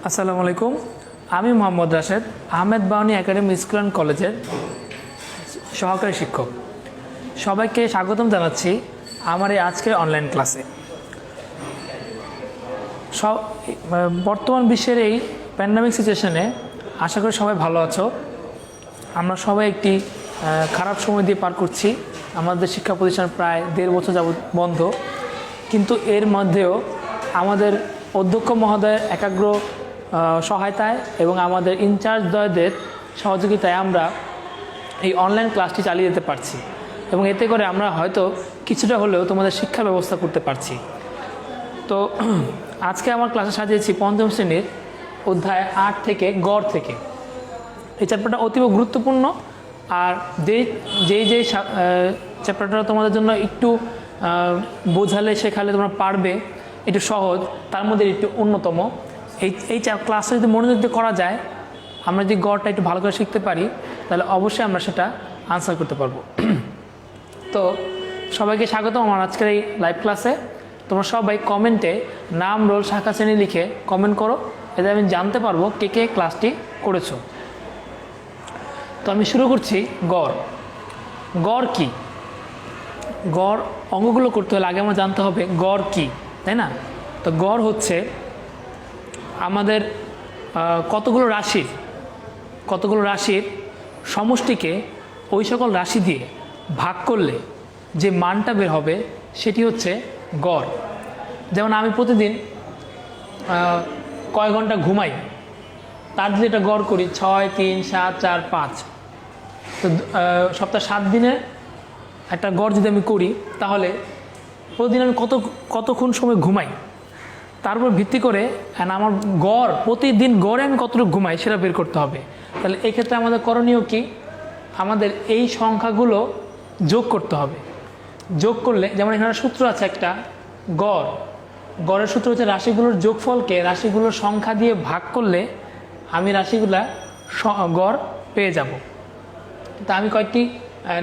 আসসালামু আলাইকুম। আমি Mohammad Rashed, Ahmed Bauni academy school and কলেজের সহকারী শিক্ষক। সবাইকে স্বাগতম জানাচ্ছি আমার এই আজকের অনলাইন ক্লাসে। বর্তমান বিশ্বের এই প্যান্ডামিক সিচুয়েশনে আশা করি সবাই ভালো আছো। আমরা সবাই একটি খারাপ সময় দিয়ে পার করছি। আমাদের শিক্ষা প্রতিষ্ঠান প্রায় 1.5 বছর যাবত বন্ধ, কিন্তু এর মধ্যেও আমাদের অধ্যক্ষ মহোদয়ের একাগ্র সহায়তায় এবং আমাদের ইনচার্জদ্বয়দের সহযোগিতায় আমরা এই অনলাইন ক্লাসটি চালিয়ে যেতে পারছি এবং এতে করে আমরা হয়তো কিছুটা হলেও তোমাদের শিক্ষা ব্যবস্থা করতে পারছি। তো আজকে আমার ক্লাসে সাজিয়েছি 5ম শ্রেণীর অধ্যায় 8 থেকে গড় থেকে। এই চ্যাপ্টারটা অতীব গুরুত্বপূর্ণ, আর যেই চ্যাপ্টারটা তোমাদের জন্য একটু বোঝালে শেখালে তোমরা পারবে, একটু সহজ, তার মধ্যে একটু অন্যতম। এই ক্লাসটা যদি মনোযোগ দিয়ে করা যায়, আমরা যদি গড়টা একটু ভালো করে শিখতে পারি, তাহলে অবশ্যই আমরা সেটা আনসার করতে পারবো। তো সবাইকে স্বাগতম আমার আজকের এই লাইভ ক্লাসে। তোমরা সবাই কমেন্টে নাম, রোল, শাখা, শ্রেণী লিখে কমেন্ট করো, এতে আমি জানতে পারবো কে কে ক্লাসটি করেছো। তো আমি শুরু করছি। গড়। গড় কি? গড় অঙ্কগুলো করতে হলে আগে আমার জানতে হবে গড় কি, তাই না? তো গড় হচ্ছে আমাদের কতগুলো রাশির সমষ্টিকে ওই সকল রাশি দিয়ে ভাগ করলে যে মানটা বের হবে সেটি হচ্ছে গড়। যেমন আমি প্রতিদিন কয় ঘন্টা ঘুমাই, তার যদি এটা গড় করি 6, 3, 7, 4, 5, তো সপ্তাহ 7 দিনের একটা গড় যদি আমি করি, তাহলে প্রতিদিন আমি কতক্ষণ সময় ঘুমাই তার উপর ভিত্তি করে আমার গড়, প্রতিদিন গড়ে আমি কতটুকু ঘুমাই সেটা বের করতে হবে। তাহলে এই ক্ষেত্রে আমাদের করণীয় কি? আমাদের এই সংখ্যাগুলো যোগ করতে হবে। যোগ করলে, যেমন এখানে সূত্র আছে একটা, গড়ের সূত্র হচ্ছে রাশিগুলোর যোগফলকে রাশিগুলোর সংখ্যা দিয়ে ভাগ করলে আমি রাশিগুলা গড় পেয়ে যাব। তা আমি কয়েকটি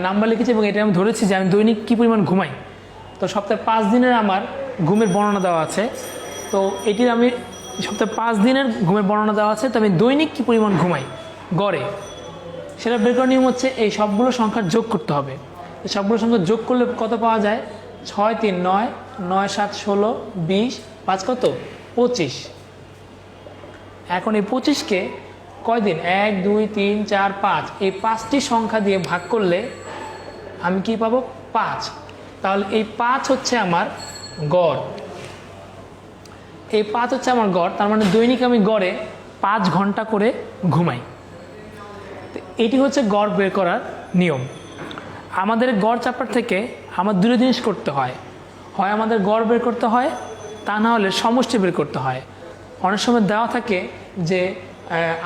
নাম্বার লিখেছি এবং এটা আমি ধরেছি যে আমি দৈনিক কী পরিমাণ ঘুমাই। তো সপ্তাহে 5 দিনের আমার ঘুমের বর্ণনা দেওয়া আছে। তো এটির আমি সপ্তাহে 5 দিনের ঘুমের বর্ণনা দেওয়া আছে, তো আমি দৈনিক কী পরিমাণ ঘুমাই গড়ে, সেটা বের করার নিয়ম হচ্ছে এই সবগুলো সংখ্যার যোগ করতে হবে। এই সবগুলো সংখ্যা যোগ করলে কত পাওয়া যায়? 6, 3, 9, 9, 7, 16, 20, 5 কত? 25। এখন এই 25কে কয় দিন? 1, 2, 3, 4, 5, এই 5টি সংখ্যা দিয়ে ভাগ করলে আমি কি পাবো? 5। তাহলে এই 5 হচ্ছে আমার গড়। এই 5 হচ্ছে আমার গড়, তার মানে দৈনিক আমি গড়ে 5 ঘন্টা করে ঘুমাই। এটি হচ্ছে গড় বের করার নিয়ম। আমাদের গড় চ্যাপ্টার থেকে আমার দুটো জিনিস করতে হয় আমাদের গড় বের করতে হয়, তা না হলে সমষ্টি বের করতে হয়। অনেক সময় দেওয়া থাকে যে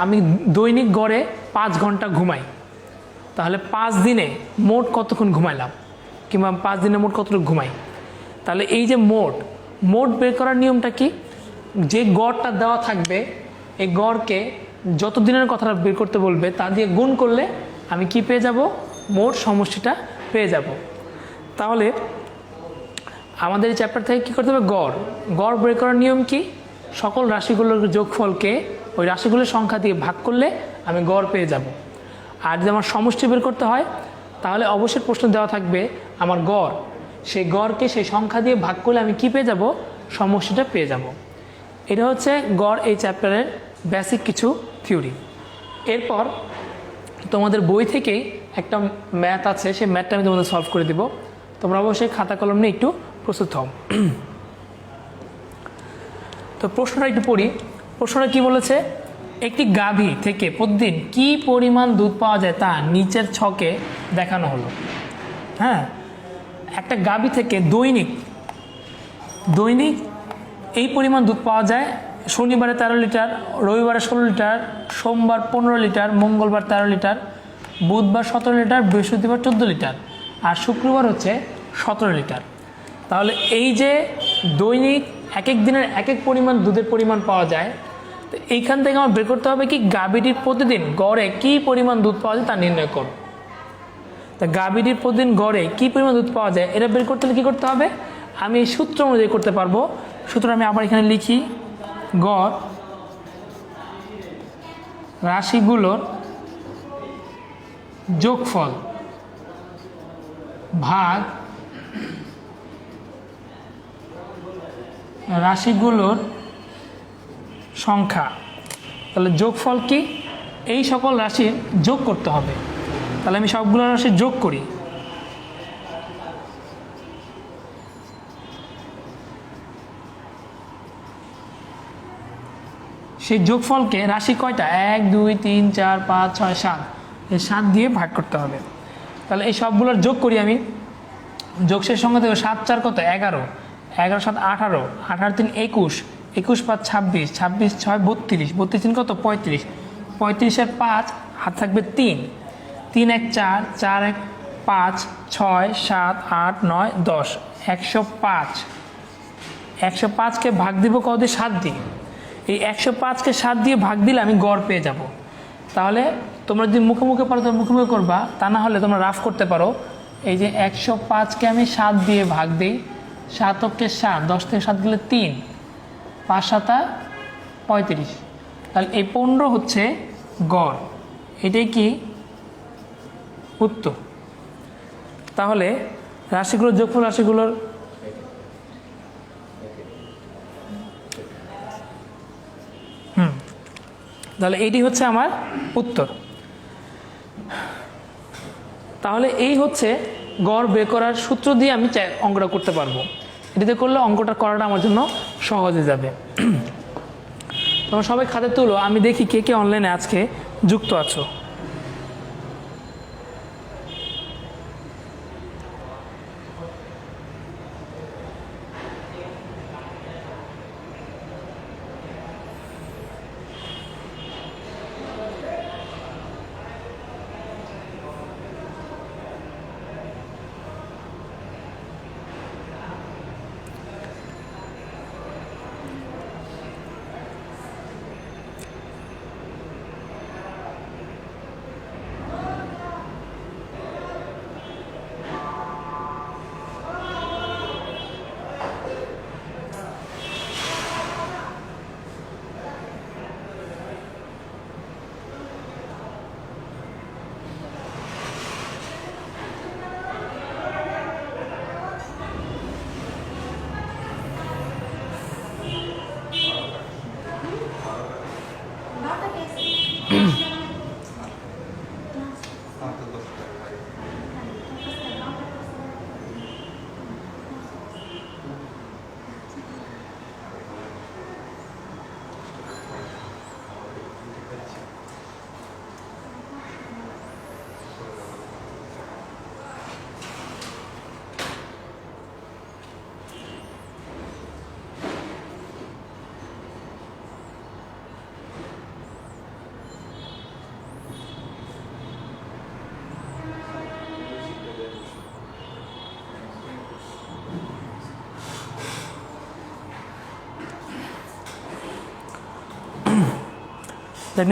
আমি দৈনিক গড়ে 5 ঘন্টা ঘুমাই, তাহলে 5 দিনে মোট কতক্ষণ ঘুমাইলাম, কিংবা 5 দিনে মোট কতটুকু ঘুমাই। তাহলে এই যে মোট বের করার নিয়মটা কি? যে গড়টা দেওয়া থাকবে, এই গড়কে যত দিনের কথাটা বের করতে বলবে তা দিয়ে গুণ করলে আমি কি পেয়ে যাব? মোট সমষ্টিটা পেয়ে যাব। তাহলে আমাদের এই চ্যাপ্টার থেকে কী করতে হবে? গড় বের করার নিয়ম কি? সকল রাশিগুলোর যোগফলকে ওই রাশিগুলোর সংখ্যা দিয়ে ভাগ করলে আমি গড় পেয়ে যাব। আর যদি আমার সমষ্টি বের করতে হয়, তাহলে অবশ্যই প্রশ্ন দেওয়া থাকবে আমার গড়, সেই গড়কে সেই সংখ্যা দিয়ে ভাগ করলে আমি কি পেয়ে যাব? সমষ্টিটা পেয়ে যাব। এটা হচ্ছে গড় এই চ্যাপ্টারের বেসিক কিছু থিওরি। এরপর তোমাদের বই থেকেই একটা ম্যাথ আছে, সেই ম্যাথটা আমি তোমাদের সলভ করে দেব। তোমরা অবশ্যই খাতা কলম নিয়ে একটু প্রস্তুত হও। তো প্রশ্নটা একটু পড়ি। প্রশ্নটা কি বলেছে? একটি গাভী থেকে প্রতিদিন কি পরিমাণ দুধ পাওয়া যায় তা নিচের ছকে দেখানো হলো। হ্যাঁ, একটা গাভী থেকে দৈনিক এই পরিমাণ দুধ পাওয়া যায়। শনিবারে 13 লিটার, রবিবারে 16 লিটার, সোমবার 15 লিটার, মঙ্গলবার 13 লিটার, বুধবার 17 লিটার, বৃহস্পতিবার 14 লিটার, আর শুক্রবার হচ্ছে 17 লিটার। তাহলে এই যে দৈনিক এক এক দিনের এক এক পরিমাণ দুধের পরিমাণ পাওয়া যায়, তো এইখান থেকে আমার বের করতে হবে কি গাভীটির প্রতিদিন গড়ে কী পরিমাণ দুধ পাওয়া যায় তা নির্ণয় করো। তা গাভীটির প্রতিদিন গড়ে কী পরিমাণ দুধ পাওয়া যায় এটা বের করতে হলে কী করতে হবে? আমি এই সূত্র অনুযায়ী করতে পারবো। সূত্র আমি আবার এখানে লিখি। গড় রাশিগুলোর যোগফল ভাগ রাশিগুলোর সংখ্যা। তাহলে যোগফল কি? এই সকল রাশির যোগ করতে হবে। তাহলে আমি সবগুলো রাশি যোগ করি। সেই যোগফলকে রাশি কয়টা, 1 2 3 4 5 6 7, এই 7 দিয়ে ভাগ করতে হবে। তাহলে এই সবগুলোর যোগ করি আমি। যোগশেষ সংখ্যা দেবো 7 4 কত, 11, 11 7 18, 18 3 21, 21 5 26, 26 6 32, 32 3 কত 35, 35 এর 5 হাত থাকবে 3, 3 1 4, 4 1 5, 6 7 8 9 10, 105। 105কে ভাগ দিব কত দিয়ে, 7 দিয়ে। এই 105কে 7 দিয়ে ভাগ দিলে আমি গড় পেয়ে যাব। তাহলে তোমরা যদি মুখে মুখে পারো তো মুখে মুখে করবা, তা না হলে তোমরা রাফ করতে পারো। এই যে 105কে আমি 7 দিয়ে ভাগ দিই, 7 কে 7, 10 থেকে 7 গেলে 3, 5 7 35। তাহলে এই 15 হচ্ছে গড়, এটাই কি উত্তর। তাহলে রাশিগুলোর যোগফল রাশিগুলোর তাহলে এইটি হচ্ছে আমার উত্তর। তাহলে এই হচ্ছে গড় বের করার সূত্র দিয়ে আমি অঙ্কটা করতে পারবো। এটিতে করলে অঙ্কটা করাটা আমার জন্য সহজ হয়ে যাবে। তোমরা সবাই খাতে তুলো, আমি দেখি কে কে অনলাইনে আজকে যুক্ত আছো।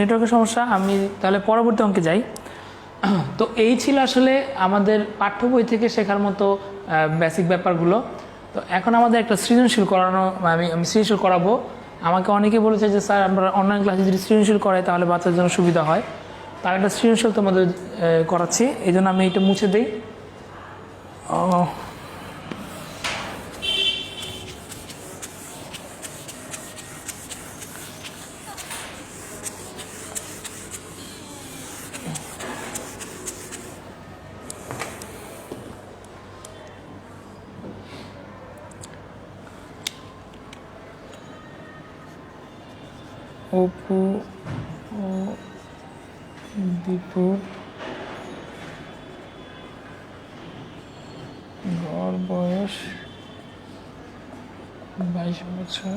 নেটওয়ার্কের সমস্যা, আমি তাহলে পরবর্তী অঙ্কে যাই। তো এই ছিল আসলে আমাদের পাঠ্য বই থেকে শেখার মতো বেসিক ব্যাপারগুলো। তো এখন আমাদের একটা সৃজনশীল করানো, আমি সৃজনশীল করাবো। আমাকে অনেকে বলেছে যে স্যার আমরা অনলাইন ক্লাসে যদি সৃজনশীল করাই তাহলে বাচ্চাদের জন্য সুবিধা হয়। তার একটা সৃজনশীল তোমাদের করাচ্ছি, এই জন্য আমি এটা মুছে দিই। অপু ও দীপুর গড় বয়স 22 বছর।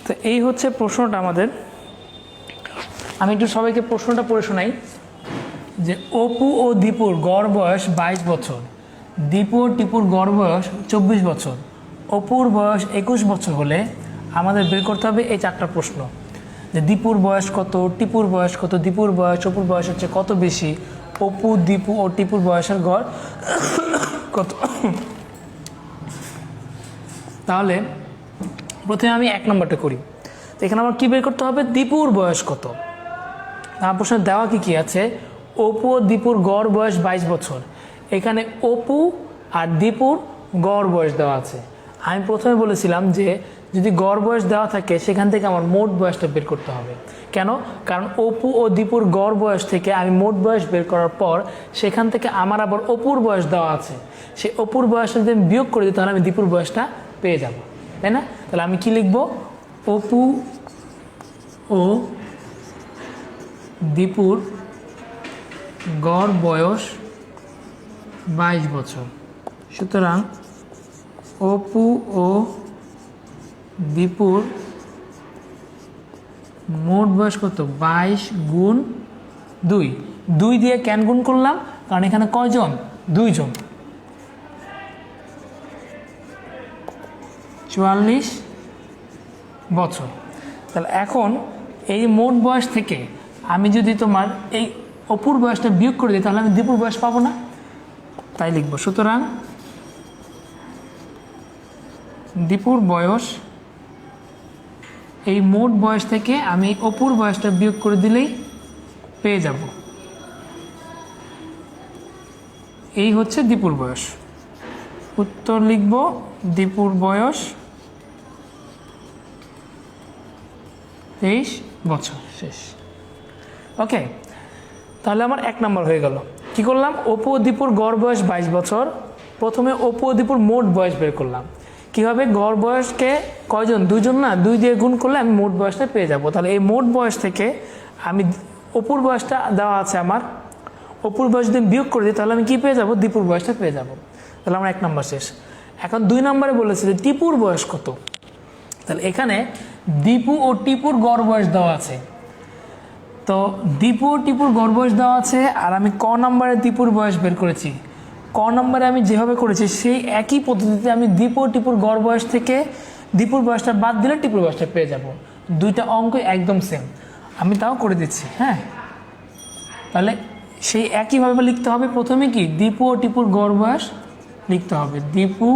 তো এই হচ্ছে প্রশ্নটা আমাদের। আমি একটু সবাইকে প্রশ্নটা পড়ে শোনাই যে অপু ও দীপুর গড় বয়স 22 বছর, দীপু ও টিপুর গড় বয়স 24 বছর, অপুর বয়স 21 বছর হলে আমাদের বের করতে হবে এই 4টা প্রশ্ন, যে দীপুর বয়স কত, টিপুর বয়স কত, দীপুর বয়স অপুর বয়স হচ্ছে কত বেশি, অপু দীপু ও টিপুর বয়সের গড় কত। তাহলে প্রথমে আমি 1 নম্বরটা করি। তো এখানে আমার কী বের করতে হবে, দীপুর বয়স কত। আমার প্রশ্নে দেওয়া কি আছে, অপু ও দীপুর গড় বয়স 22 বছর। এখানে অপু আর দীপুর গড় বয়স দেওয়া আছে। আমি প্রথমে বলেছিলাম যে যদি গড় বয়স দেওয়া থাকে সেখান থেকে আমার মোট বয়সটা বের করতে হবে। কেন? কারণ অপু ও দীপুর গড় বয়স থেকে আমি মোট বয়স বের করার পর সেখান থেকে আমার আবার অপুর বয়স দেওয়া আছে, সেই অপুর বয়সটা যদি আমি বিয়োগ করে দিই তাহলে আমি দীপুর বয়সটা পেয়ে যাব, তাই না? তাহলে আমি কি লিখব, অপু ও দীপুর গড় বয়স 22 বছর। সুতরাং অপু ও দীপুর মোট বয়স কত, 22 গুণ 2। 2 দিয়ে কেন গুণ করলাম, কারণ এখানে কয়জন, 2 জন, 44 বছর। তাহলে এখন এই মোট বয়স থেকে আমি যদি তোমার এই অপুর বয়সটা বিয়োগ করে দিই তাহলে আমি দীপুর বয়স পাবো না, তাই লিখব। সুতরাং দীপুর বয়স, এই মোট বয়স থেকে আমি অপুর বয়সটা বিয়োগ করে দিলেই পেয়ে যাব। এই হচ্ছে দীপুর বয়স। উত্তর লিখব, দীপুর বয়স 23 বছর। শেষ। ওকে, তাহলে আমার 1 নম্বর হয়ে গেল। কি করলাম, অপু ও দীপুর গড় বয়স 22 বছর। প্রথমে অপু ও দীপুর মোট বয়স বের করলাম। কীভাবে, গড় বয়সকে কয়জন, 2 জন না, 2 দিয়ে গুণ করলে আমি মোট বয়সটা পেয়ে যাব। তাহলে এই মোট বয়স থেকে আমি অপুর বয়সটা দেওয়া আছে আমার, অপুর বয়স যদি বিয়োগ করে দিই তাহলে আমি কী পেয়ে যাব, দীপুর বয়সটা পেয়ে যাব। তাহলে আমার 1 নম্বর শেষ। এখন 2 নম্বরে বলেছে যে টিপুর বয়স কত। তাহলে এখানে দীপু ও টিপুর গড় বয়স দেওয়া আছে। তো দীপু ও টিপুর গড় বয়স দেওয়া আছে, আর আমি ক নম্বরে দীপুর বয়স বের করেছি। ক নম্বরে আমি যেভাবে করেছি সেই একই পদ্ধতিতে আমি দীপু ও টিপুর গড় বয়স থেকে দীপুর বয়সটা বাদ দিলে টিপুর বয়সটা পেয়ে যাব। 2টা অঙ্ক একদম সেম, আমি তাও করে দিচ্ছি। হ্যাঁ, তাহলে সেই একইভাবে লিখতে হবে। প্রথমে কি, দীপু ও টিপুর গড় বয়স লিখতে হবে। দীপু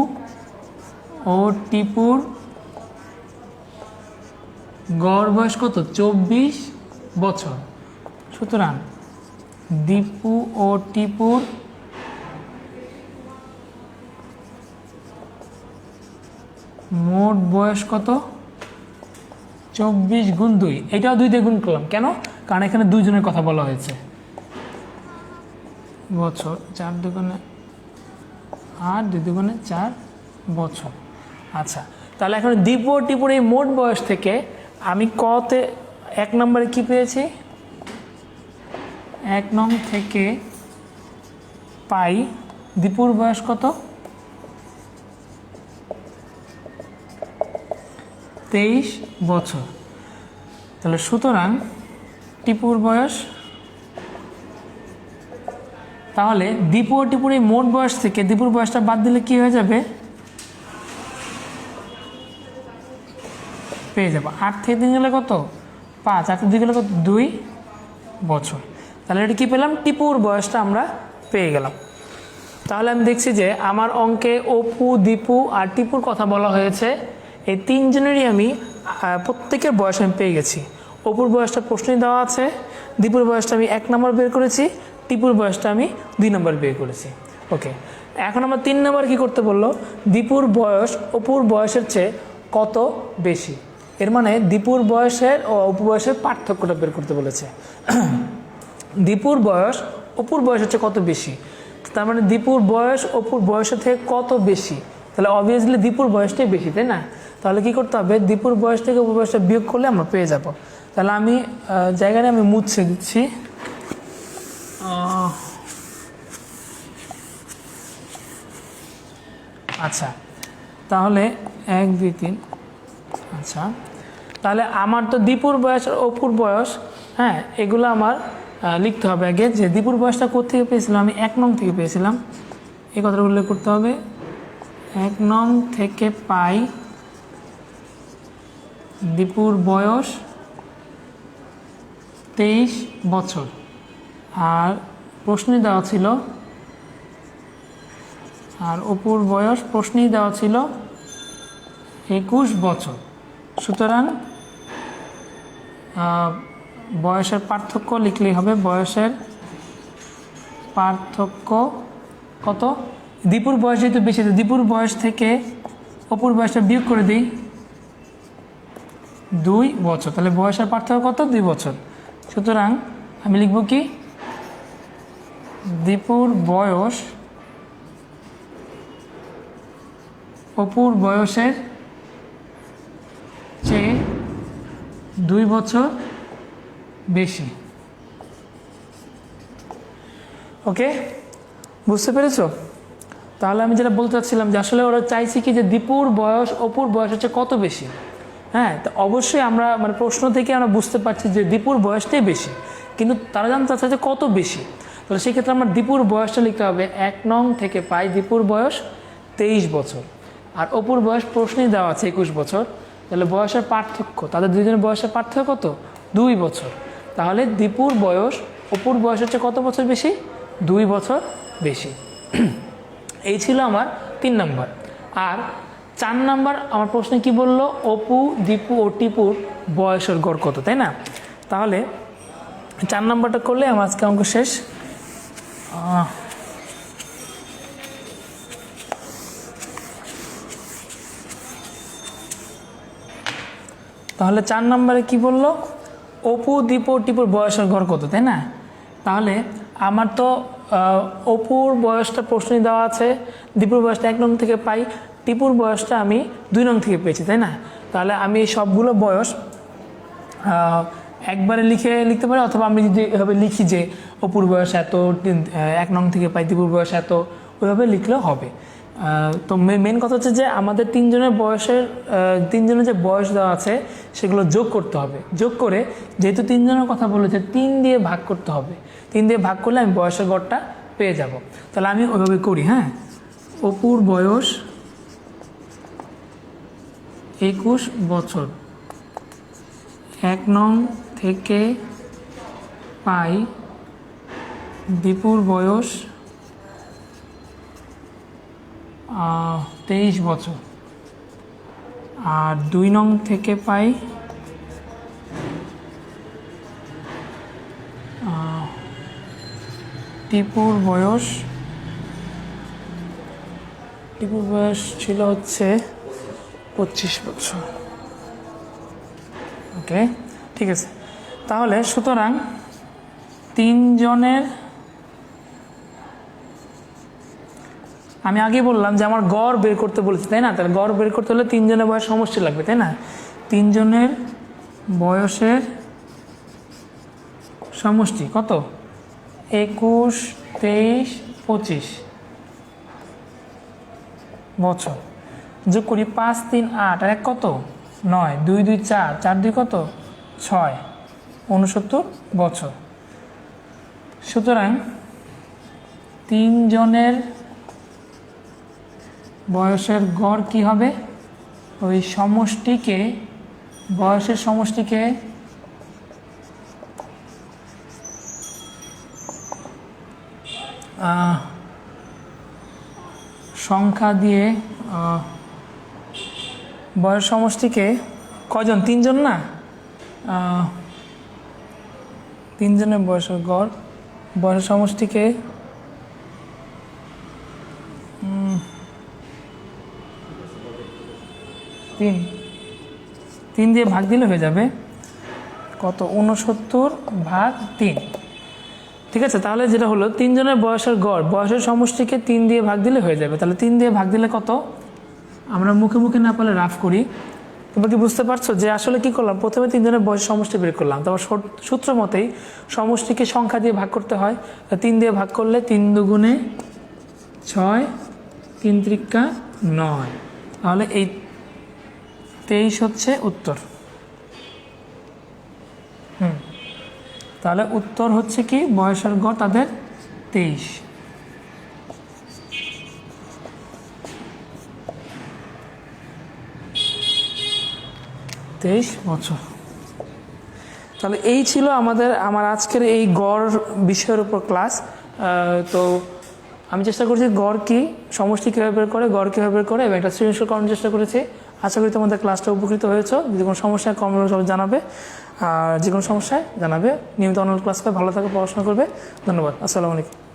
ও টিপুর গড় বয়স কত, 24 বছর। সুতরাং দীপু ও টিপুর মোট বয়স কত, 24 গুণ 2। এটাও 2 দিয়ে গুণ করলাম। কেন? কারণ এখানে 2 জনের কথা বলা হয়েছে। বছর 4 দুগুণে 8, 2 দুগুণে 4 বছর। আচ্ছা, তাহলে এখন দীপু ও টিপুর এই মোট বয়স থেকে আমি কতে 1 নম্বরে কি পেয়েছি, 1 নং থেকে পাই দীপুর বয়স কত, 23 বছর। তাহলে সুতরাং টিপুর বয়স, তাহলে দীপু ও টিপুর এই মোট বয়স থেকে দীপুর বয়সটা বাদ দিলে কি হয়ে যাবে, পেয়ে যাবো 8 থেকে 3 গেলে কত, 5, 8 থেকে 2 গেলে কত, 2 বছর। তাহলে এটা কি পেলাম, টিপুর বয়সটা আমরা পেয়ে গেলাম। তাহলে আমি দেখছি যে আমার অঙ্কে অপু, দীপু আর টিপুর কথা বলা হয়েছে। এই 3 জনেরই আমি প্রত্যেকের বয়স আমি পেয়ে গেছি। অপুর বয়সটা প্রশ্নই দেওয়া আছে, দীপুর বয়সটা আমি 1 নম্বর বের করেছি, টিপুর বয়সটা আমি 2 নম্বর বের করেছি। ওকে, এখন আমার 3 নম্বর কি করতে বললো, দীপুর বয়স অপুর বয়সের চেয়ে কত বেশি। এর মানে দীপুর বয়সের ও অপুর বয়সের পার্থক্যটা বের করতে বলেছে। দীপুর বয়স অপুর বয়সের চেয়ে কত বেশি, তার মানে দীপুর বয়স অপুর বয়সের থেকে কত বেশি, তাহলে অবভিয়াসলি দীপুর বয়সটাই বেশি, তাই না? তাহলে কি করতে হবে, দীপুর বয়স থেকে অপুর বয়সটা বিয়োগ করলে আমরা পেয়ে যাব। তাহলে আমি জায়গাটা আমি মুছে দিচ্ছি। আচ্ছা, তাহলে 1, 2, 3। আচ্ছা, তাহলে আমার তো দীপুর বয়স আর অপুর বয়স, হ্যাঁ, এগুলো আমার লিখতে হবে আগে, যে দীপুর বয়সটা কোত্থেকে পেয়েছিলাম, আমি 1 নং থেকে পেয়েছিলাম, এই কথাটা উল্লেখ করতে হবে। 1 নং থেকে পাই দীপুর বয়স 23 বছর, আর প্রশ্নে দেওয়া ছিল, আর অপুর বয়স প্রশ্নেই দেওয়া ছিল 21 বছর। সুতরাং বয়সের পার্থক্য লিখলেই হবে, বয়সের পার্থক্য কত, দীপুর বয়স যেহেতু বেশি, দীপুর বয়স থেকে অপুর বয়সটা বিয়োগ করে দিই, 2 বছর, তাহলে বয়সের পার্থক্য কত, 2 বছর। সুতরাং আমি লিখব কি, দীপুর বয়স অপুর বয়সের চেয়ে 2 বছর বেশি। ওকে, বুঝতে পেরেছো? তাহলে আমি যেটা বলতে চাচ্ছিলাম যে আসলে ওরা চাইছি কি, যে দীপুর বয়স অপুর বয়স হচ্ছে কত বেশি। হ্যাঁ, তো অবশ্যই আমরা মানে প্রশ্ন থেকে আমরা বুঝতে পারছি যে দীপুর বয়সটাই বেশি, কিন্তু তারা জানতে চাচ্ছে যে কত বেশি। তাহলে সেক্ষেত্রে আমার দীপুর বয়সটা লিখতে হবে, 1 নং থেকে পাই দীপুর বয়স 23 বছর, আর অপুর বয়স প্রশ্নেই দেওয়া আছে 21 বছর। তাহলে বয়সের পার্থক্য, তাদের দুজনের বয়সের পার্থক্য কত, 2 বছর। তাহলে দীপুর বয়স অপুর বয়স হচ্ছে কত বছর বেশি, 2 বছর বেশি। এই ছিল আমার 3 নম্বর। আর 4 নম্বর আমার প্রশ্নে কি বললো, অপু, দীপু ও টিপুর বয়সের গড় কত, তাই না? তাহলে 4 নম্বরটা করলে আমার আজকে অঙ্ক শেষ। তাহলে 4 নম্বরে কি বললো, অপু, দীপু ও টিপুর বয়সের গড় কত, তাই না? তাহলে আমার তো অপুর বয়সটা প্রশ্নে দেওয়া আছে, দীপুর বয়সটা 1 নং থেকে পাই, টিপুর বয়সটা আমি 2 নং থেকে পেয়েছি, তাই না? তাহলে আমি এই সবগুলো বয়স একবারে লিখতে পারি, অথবা আমি যদি এভাবে লিখি যে অপুর বয়স এত, 1 নং থেকে পাই দীপুর বয়স এত, ওইভাবে লিখলেও হবে। তো মেন কথা হচ্ছে যে আমাদের 3 জনের বয়সের 3 জনের যে বয়স দেওয়া আছে সেগুলো যোগ করতে হবে। যোগ করে, যেহেতু 3 জনের কথা বলেছে, 3 দিয়ে ভাগ করতে হবে। 3 দিয়ে ভাগ করলে আমি বয়সের গড়টা পেয়ে যাব। তাহলে আমি ওইভাবে করি। হ্যাঁ, অপুর বয়স 21 বছর, 1 নং থেকে পাই দীপুর বয়স 23 বছর, আর 2 নং থেকে পাই টিপুর বয়স ছিল হচ্ছে 25 বছর। ওকে, ঠিক আছে। তাহলে সুতরাং 3 জনের, আমি আগে বললাম যে আমার গড় বের করতে বলেছি, তাই না? তাহলে গড় বের করতে হলে 3 জনের বয়স সমষ্টি লাগবে, তাই না? 3 জনের বয়সের সমষ্টি কত, 21, 23, 25 বছর। যোগ করি, 5, 3, 8, আর 1 কত, 9, 2, 2, 4, 4, 2 কত, 6, 69 বছর। সুতরাং 3 জনের বয়সের গড় কি হবে, ওই সমষ্টিকে, বয়সের সমষ্টিকে সংখ্যা দিয়ে, বয়স সমষ্টিকে কয়জন, 3 জন না, 3 জনের বয়সের গড়, বয়সের সমষ্টিকে 3 দিয়ে ভাগ দিলে হয়ে যাবে কত, 69/3। ঠিক আছে, তাহলে যেটা হলো 3 জনের বয়সের গড়, বয়সের সমষ্টিকে 3 দিয়ে ভাগ দিলে হয়ে যাবে। তাহলে 3 দিয়ে ভাগ দিলে কত, আমরা মুখে মুখে না পারলে রাফ করি। তোমরা কি বুঝতে পারছো যে আসলে কি করলাম, প্রথমে 3 জনের বয়সের সমষ্টি বের করলাম, তারপর সূত্র মতেই সমষ্টিকে সংখ্যা দিয়ে ভাগ করতে হয়। 3 দিয়ে ভাগ করলে 3 দুগুণে 6, 3 × 9, তাহলে এই 23 হচ্ছে উত্তর। তাহলে উত্তর হচ্ছে কি বয়সের গড় তাদের 23। বছর। তাহলে এই ছিল আমার আজকের এই গড় বিষয়ের উপর ক্লাস। তো আমি চেষ্টা করছি গড় কি, সমষ্টি কীভাবে বের করে, গড় কীভাবে বের করে, এবং একটা সৃজনশীল করানোর চেষ্টা করেছি। আশা করি তোমাদের ক্লাসটা উপকৃত হয়েছে। যদি কোনো সমস্যায় কমেন্ট সবাই জানাবে, আর যে কোনো সমস্যায় জানাবে। নিয়মিত অনলাইন ক্লাস করে ভালো থাকবে, পড়াশোনা করবে। ধন্যবাদ। আসসালামু আলাইকুম।